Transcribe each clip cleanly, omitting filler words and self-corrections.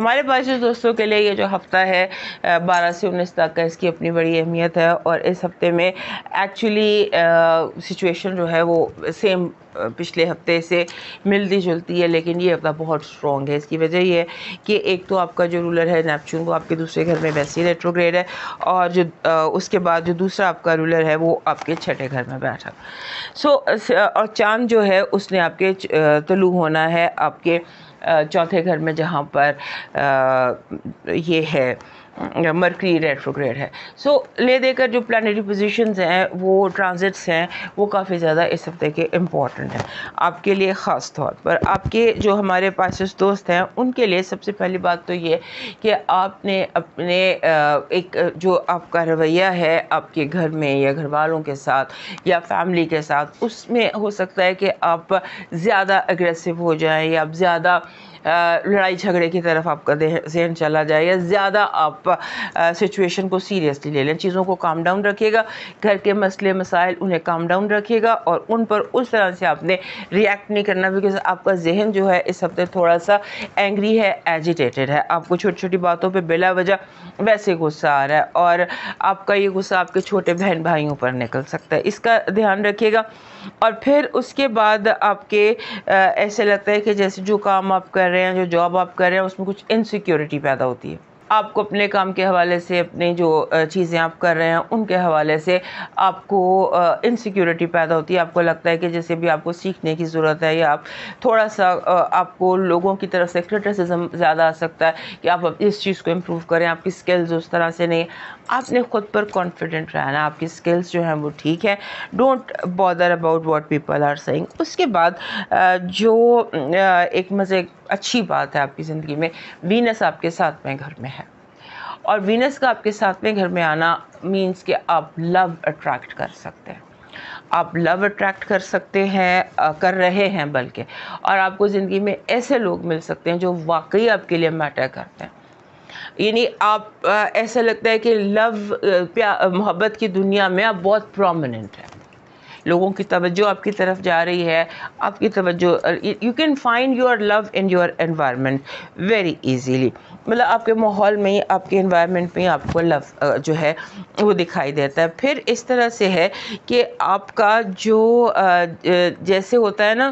ہمارے بائیس دوستوں کے لیے یہ جو ہفتہ ہے 12 سے 19 تک کا، اس کی اپنی بڑی اہمیت ہے، اور اس ہفتے میں ایکچولی سچویشن جو ہے وہ سیم پچھلے ہفتے سے ملتی جلتی ہے، لیکن یہ ہفتہ بہت اسٹرانگ ہے۔ اس کی وجہ یہ ہے کہ ایک تو آپ کا جو رولر ہے نیپچون، وہ آپ کے دوسرے گھر میں ویسے ہی ریٹروگریڈ ہے، اور جو اس کے بعد جو دوسرا آپ کا رولر ہے وہ آپ کے چھٹے گھر میں بیٹھا۔ اور چاند جو ہے اس نے آپ کے طلوع ہونا ہے آپ کے چوتھے گھر میں، جہاں پر یہ ہے مرکری ریٹروگریڈ ہے۔ لے دے کر جو پلانیٹری پوزیشنز ہیں، وہ ٹرانزٹس ہیں، وہ کافی زیادہ اس ہفتے کے امپورٹنٹ ہیں آپ کے لیے، خاص طور پر آپ کے جو ہمارے پاسس دوست ہیں ان کے لیے۔ سب سے پہلی بات تو یہ کہ آپ نے اپنے ایک جو آپ کا رویہ ہے آپ کے گھر میں یا گھر والوں کے ساتھ یا فیملی کے ساتھ، اس میں ہو سکتا ہے کہ آپ زیادہ اگریسو ہو جائیں، یا آپ زیادہ لڑائی جھگڑے کی طرف آپ کا ذہن چلا جائے، یا زیادہ آپ سچویشن کو سیریسلی لے لیں۔ چیزوں کو کام ڈاؤن رکھیے گا، گھر کے مسئلے مسائل انہیں کام ڈاؤن رکھیے گا، اور ان پر اس طرح سے آپ نے ریئیکٹ نہیں کرنا، بیکاز آپ کا ذہن جو ہے اس ہفتے تھوڑا سا اینگری ہے، ایجیٹیٹڈ ہے، آپ کو چھوٹی چھوٹی باتوں پہ بلا وجہ ویسے غصہ آ رہا ہے، اور آپ کا یہ غصہ آپ کے چھوٹے بہن بھائیوں پر نکل سکتا ہے، اس کا دھیان رکھیے گا۔ اور پھر اس کے بعد آپ کے ایسے لگتا ہے کہ جیسے جو کام آپ کر رہے ہیں، جو جاب آپ کر رہے ہیں، اس میں کچھ انسیکیورٹی پیدا ہوتی ہے آپ کو اپنے کام کے حوالے سے، اپنے جو چیزیں آپ کر رہے ہیں ان کے حوالے سے آپ کو انسیکیورٹی پیدا ہوتی ہے، آپ کو لگتا ہے کہ جیسے بھی آپ کو سیکھنے کی ضرورت ہے، یا آپ تھوڑا سا آپ کو لوگوں کی طرف سے کرٹیسزم زیادہ آ سکتا ہے کہ آپ اس چیز کو امپروو کریں، آپ کی سکلز اس طرح سے نہیں، آپ نے خود پر کانفیڈنٹ رہنا، آپ کی سکلز جو ہیں وہ ٹھیک ہیں، don't bother about what people are seeing. اس کے بعد جو ایک مزے اچھی بات ہے آپ کی زندگی میں، وینس آپ کے ساتویں گھر میں ہے، اور وینس کا آپ کے ساتویں گھر میں آنا مینس کہ آپ لو اٹریکٹ کر سکتے ہیں، آپ لو اٹریکٹ کر سکتے ہیں، کر رہے ہیں بلکہ، اور آپ کو زندگی میں ایسے لوگ مل سکتے ہیں جو واقعی آپ کے لیے میٹر کرتے ہیں، یعنی آپ ایسا لگتا ہے کہ لو محبت کی دنیا میں آپ بہت پرومیننٹ ہیں، لوگوں کی توجہ آپ کی طرف جا رہی ہے، آپ کی توجہ، you can find your love in your environment very easily, مطلب آپ کے ماحول میں ہی، آپ کے انوائرمنٹ میں ہی آپ کو لو جو ہے وہ دکھائی دیتا ہے۔ پھر اس طرح سے ہے کہ آپ کا جو جیسے ہوتا ہے نا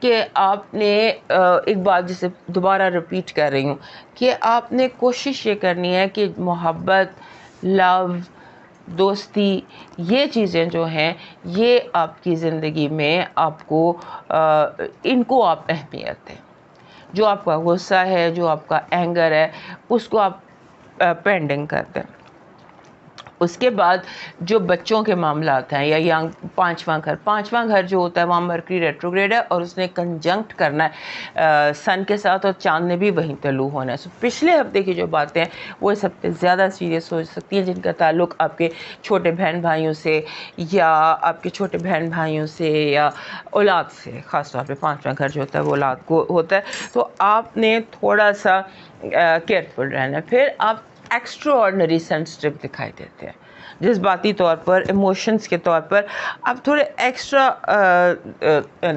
کہ آپ نے ایک بات جسے دوبارہ رپیٹ کر رہی ہوں کہ آپ نے کوشش یہ کرنی ہے کہ محبت، لو، دوستی، یہ چیزیں جو ہیں یہ آپ کی زندگی میں آپ کو ان کو آپ اہمیت دیں، جو آپ کا غصہ ہے، جو آپ کا اینگر ہے، اس کو آپ پینڈنگ کر دیں۔ اس کے بعد جو بچوں کے معاملات ہیں یا پانچواں گھر جو ہوتا ہے وہاں مرکری ریٹروگریڈ ہے، اور اس نے کنجنکٹ کرنا ہے سن کے ساتھ، اور چاند نے بھی وہیں طلوع ہونا ہے۔ پچھلے ہفتے کی جو باتیں ہیں وہ اس ہفتے زیادہ سیریس ہو سکتی ہیں، جن کا تعلق آپ کے چھوٹے بہن بھائیوں سے، یا آپ کے چھوٹے بہن بھائیوں سے یا اولاد سے، خاص طور پہ پانچواں گھر جو ہوتا ہے وہ اولاد کو ہوتا ہے، تو آپ نے تھوڑا سا کیئرفل رہنا ہے۔ پھر آپ ایکسٹرا آرڈنری سینسٹیو دکھائی دیتے ہیں، جذباتی طور پر، ایموشنز کے طور پر آپ تھوڑے ایکسٹرا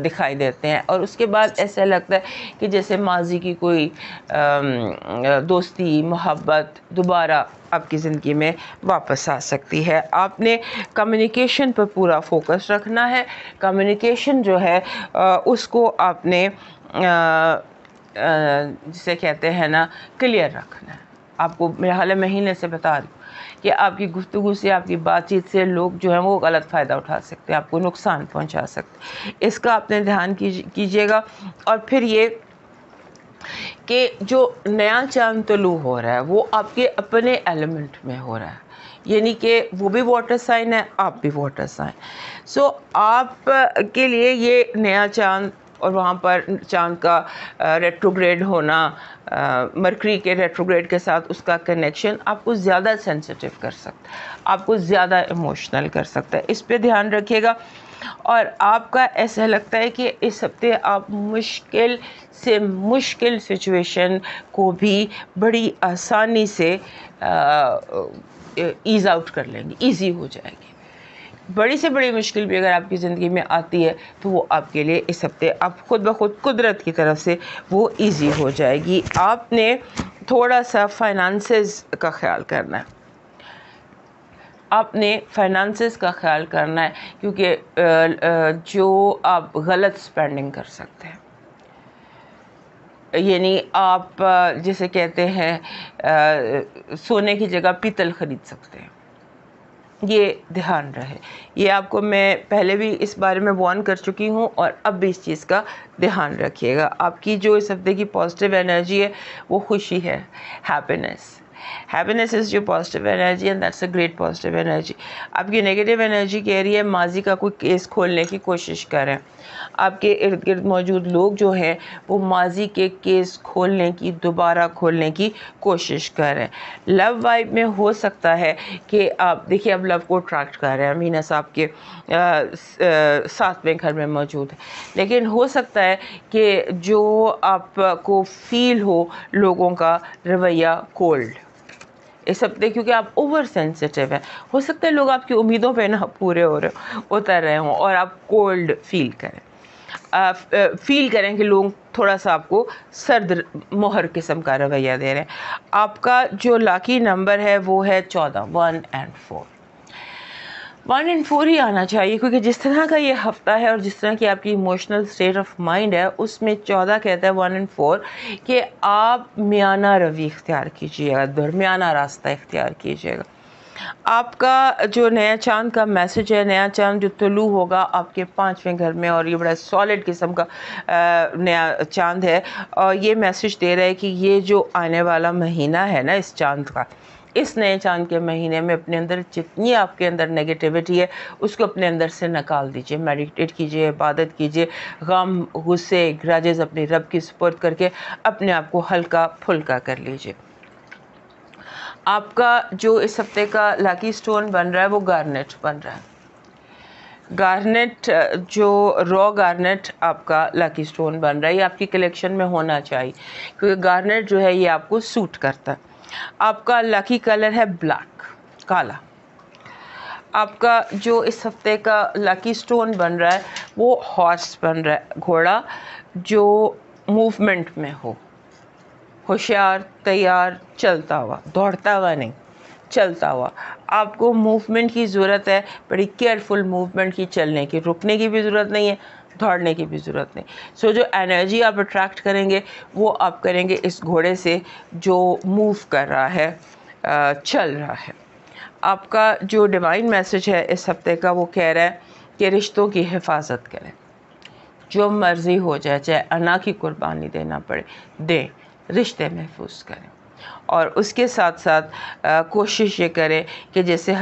دکھائی دیتے ہیں، اور اس کے بعد ایسا لگتا ہے کہ جیسے ماضی کی کوئی دوستی، محبت دوبارہ آپ کی زندگی میں واپس آ سکتی ہے۔ آپ نے کمیونیکیشن پر پورا فوکس رکھنا ہے، کمیونیکیشن جو ہے اس کو آپ نے جسے کہتے ہیں نا کلیئر رکھنا ہے۔ آپ کو میرے حال مہینے سے بتا رہی ہوں کہ آپ کی گفتگو سے، آپ کی بات چیت سے لوگ جو ہیں وہ غلط فائدہ اٹھا سکتے ہیں، آپ کو نقصان پہنچا سکتے ہیں، اس کا آپ نے دھیان کیجیے گا۔ اور پھر یہ کہ جو نیا چاند طلوع ہو رہا ہے وہ آپ کے اپنے ایلیمنٹ میں ہو رہا ہے، یعنی کہ وہ بھی واٹر سائن ہے، آپ بھی واٹر سائن، آپ کے لیے یہ نیا چاند، اور وہاں پر چاند کا ریٹروگریڈ ہونا، مرکری کے ریٹروگریڈ کے ساتھ اس کا کنیکشن آپ کو زیادہ سینسیٹیو کر سکتا ہے، آپ کو زیادہ ایموشنل کر سکتا ہے، اس پہ دھیان رکھیے گا۔ اور آپ کا ایسا لگتا ہے کہ اس ہفتے آپ مشکل سے مشکل سچویشن کو بھی بڑی آسانی سے ایز آؤٹ کر لیں گے، ایزی ہو جائے گی، بڑی سے بڑی مشکل بھی اگر آپ کی زندگی میں آتی ہے تو وہ آپ کے لیے اس ہفتے آپ خود بخود قدرت کی طرف سے وہ ایزی ہو جائے گی. آپ نے تھوڑا سا فائنانسز کا خیال کرنا ہے. آپ نے فائنانسز کا خیال کرنا ہے کیونکہ جو آپ غلط سپینڈنگ کر سکتے ہیں, یعنی آپ جسے کہتے ہیں سونے کی جگہ پیتل خرید سکتے ہیں, یہ دھیان رہے. یہ آپ کو میں پہلے بھی اس بارے میں وارن کر چکی ہوں اور اب بھی اس چیز کا دھیان رکھیے گا. آپ کی جو اس ہفتے کی پازیٹیو انرجی ہے وہ خوشی ہے, ہیپینس از جو positive energy and that's a great positive energy. آپ کی نیگیٹو انرجی کہہ رہی ہے ماضی کا کوئی کیس کھولنے کی کوشش کریں. آپ کے ارد گرد موجود لوگ جو ہیں وہ ماضی کے کیس کھولنے کی, دوبارہ کھولنے کی کوشش کریں. لو وائب میں ہو سکتا ہے کہ آپ دیکھیے اب لو کو اٹریکٹ کر رہے ہیں, امینہ صاحب کے 7ویں گھر میں موجود ہے, لیکن ہو سکتا ہے کہ جو آپ کو فیل ہو لوگوں کا رویہ کولڈ اس ہفتے, کیونکہ آپ اوور سینسٹیو ہیں. ہو سکتا ہے لوگ آپ کی امیدوں پہ نہ پورے اتر رہے ہوں اور آپ کولڈ فیل کریں کہ لوگ تھوڑا سا آپ کو سرد مہر قسم کا رویہ دے رہے ہیں. آپ کا جو لاکی نمبر ہے وہ ہے 14, 1 and 4. 1 and 4 ہی آنا چاہیے کیونکہ جس طرح کا یہ ہفتہ ہے اور جس طرح کی آپ کی ایموشنل اسٹیٹ آف مائنڈ ہے اس میں 14 کہتا ہے 1 and 4 کہ آپ میانہ روی اختیار کیجیے گا, درمیانہ راستہ اختیار کیجیے گا. آپ کا جو نیا چاند کا میسج ہے, نیا چاند جو طلوع ہوگا آپ کے 5ویں گھر میں, اور یہ بڑا سالڈ قسم کا نیا چاند ہے, اور یہ میسج دے رہا ہے کہ یہ جو آنے والا مہینہ ہے نا اس چاند کا, اس نئے چاند کے مہینے میں اپنے اندر جتنی آپ کے اندر نیگیٹیوٹی ہے اس کو اپنے اندر سے نکال دیجئے, میڈیٹیٹ کیجئے, عبادت کیجئے, غم غصے گراجز اپنے رب کی سپرد کر کے اپنے آپ کو ہلکا پھلکا کر لیجئے. آپ کا جو اس ہفتے کا لاکی سٹون بن رہا ہے وہ گارنیٹ بن رہا ہے. گارنیٹ جو را گارنیٹ آپ کا لاکی سٹون بن رہا ہے, یہ آپ کی کلیکشن میں ہونا چاہیے کیونکہ گارنیٹ جو ہے یہ آپ کو سوٹ کرتا ہے. آپ کا لاکی کلر ہے بلیک, کالا. آپ کا جو اس ہفتے کا لاکی سٹون بن رہا ہے وہ ہارس بن رہا ہے, گھوڑا جو موومنٹ میں ہو, ہوشیار, تیار, چلتا ہوا, دوڑتا ہوا نہیں, چلتا ہوا. آپ کو موومنٹ کی ضرورت ہے, بڑی کیئرفل موومنٹ کی, چلنے کی, رکنے کی بھی ضرورت نہیں ہے, دوڑنے کی بھی ضرورت نہیں. سو جو انرجی آپ اٹریکٹ کریں گے وہ آپ کریں گے اس گھوڑے سے جو موو کر رہا ہے, چل رہا ہے. آپ کا جو ڈیوائن میسج ہے اس ہفتے کا وہ کہہ رہا ہے کہ رشتوں کی حفاظت کریں, جو مرضی ہو جائے, چاہے انا کی قربانی دینا پڑے دیں, رشتے محفوظ کریں. اور اس کے ساتھ ساتھ کوشش یہ کریں کہ جیسے